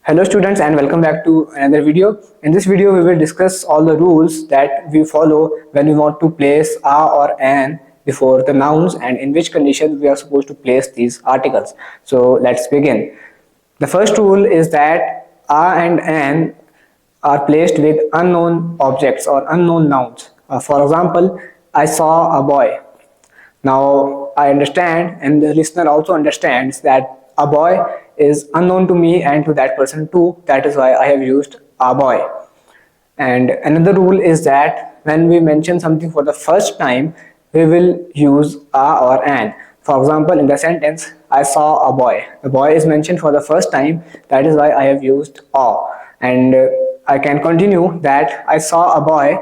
Hello students and welcome back to another video. In this video we will discuss all the rules that we follow when we want to place a or an before the nouns and in which conditions we are supposed to place these articles. So let's begin. The first rule is that a and an are placed with unknown objects or unknown nouns. For example, I saw a boy. Now I understand and the listener also understands that a boy is unknown to me and to that person too. That is why I have used a boy. And another rule is that when we mention something for the first time, we will use a or an. For example, in the sentence, I saw a boy. The boy is mentioned for the first time. That is why I have used a. And I can continue that I saw a boy.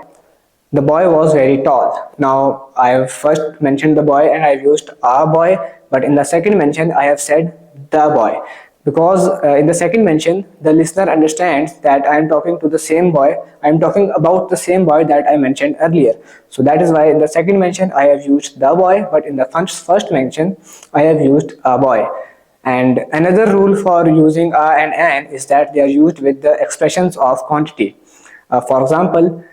The boy was very tall. Now I have first mentioned the boy and I have used a boy, but in the second mention I have said the boy because in the second mention the listener understands that I am talking to the same boy. I am talking about the same boy that I mentioned earlier. So that is why in the second mention I have used the boy, but in the first mention I have used a boy. And another rule for using a and an is that they are used with the expressions of quantity. For example,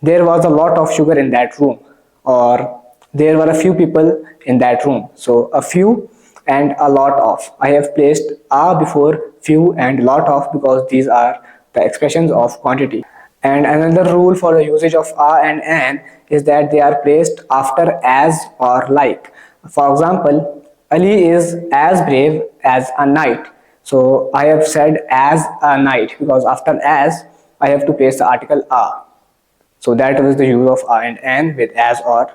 there was a lot of sugar in that room, or there were a few people in that room. So a few and a lot of. I have placed a before few and lot of because these are the expressions of quantity. And another rule for the usage of a and an is that they are placed after as or like. For example, Ali is as brave as a knight. So I have said as a knight because after as I have to place the article a. So that was the use of a and an with as or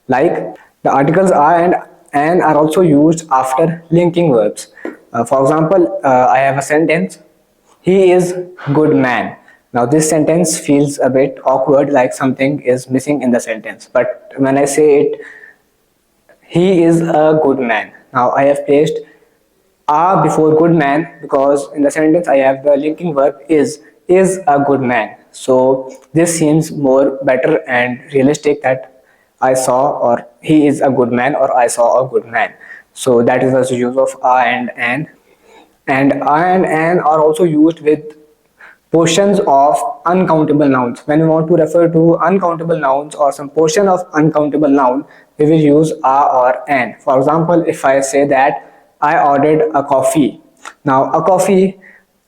like. The articles a and an are also used after linking verbs. For example, I have a sentence, he is good man. Now this sentence feels a bit awkward, like something is missing in the sentence. But when I say it, he is a good man. Now I have placed a before good man because in the sentence I have the linking verb is a good man. So this seems more better and realistic that I saw or he is a good man or I saw a good man. So that is the use of a and an. And a and an are also used with portions of uncountable nouns. When we want to refer to uncountable nouns or some portion of uncountable noun, we will use a or an. For example, if I say that I ordered a coffee. Now a coffee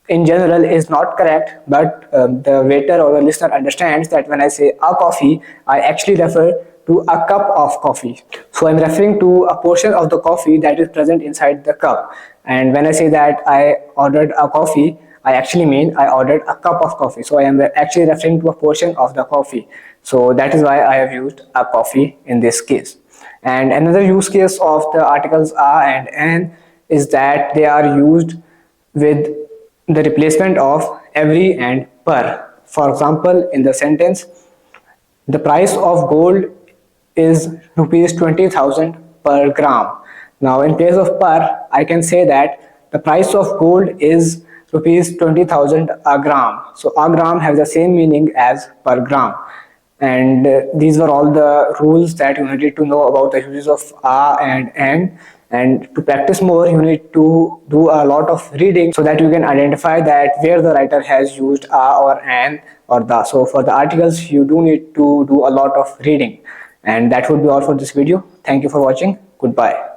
in general is not correct, but the waiter or the listener understands that when I say a coffee, I actually refer to a cup of coffee. So I'm referring to a portion of the coffee that is present inside the cup. And when I say that I ordered a coffee, I actually mean I ordered a cup of coffee. So I am actually referring to a portion of the coffee. So that is why I have used a coffee in this case. And another use case of the articles a and an is that they are used with the replacement of every and per. For example, in the sentence, the price of gold is rupees 20,000 per gram. Now in place of per, I can say that the price of gold is rupees 20,000 a gram. So a gram has the same meaning as per gram. And these were all the rules that you needed to know about the uses of a and an. And to practice more, you need to do a lot of reading so that you can identify that where the writer has used a or an or the. So for the articles, you do need to do a lot of reading. And that would be all for this video. Thank you for watching. Goodbye.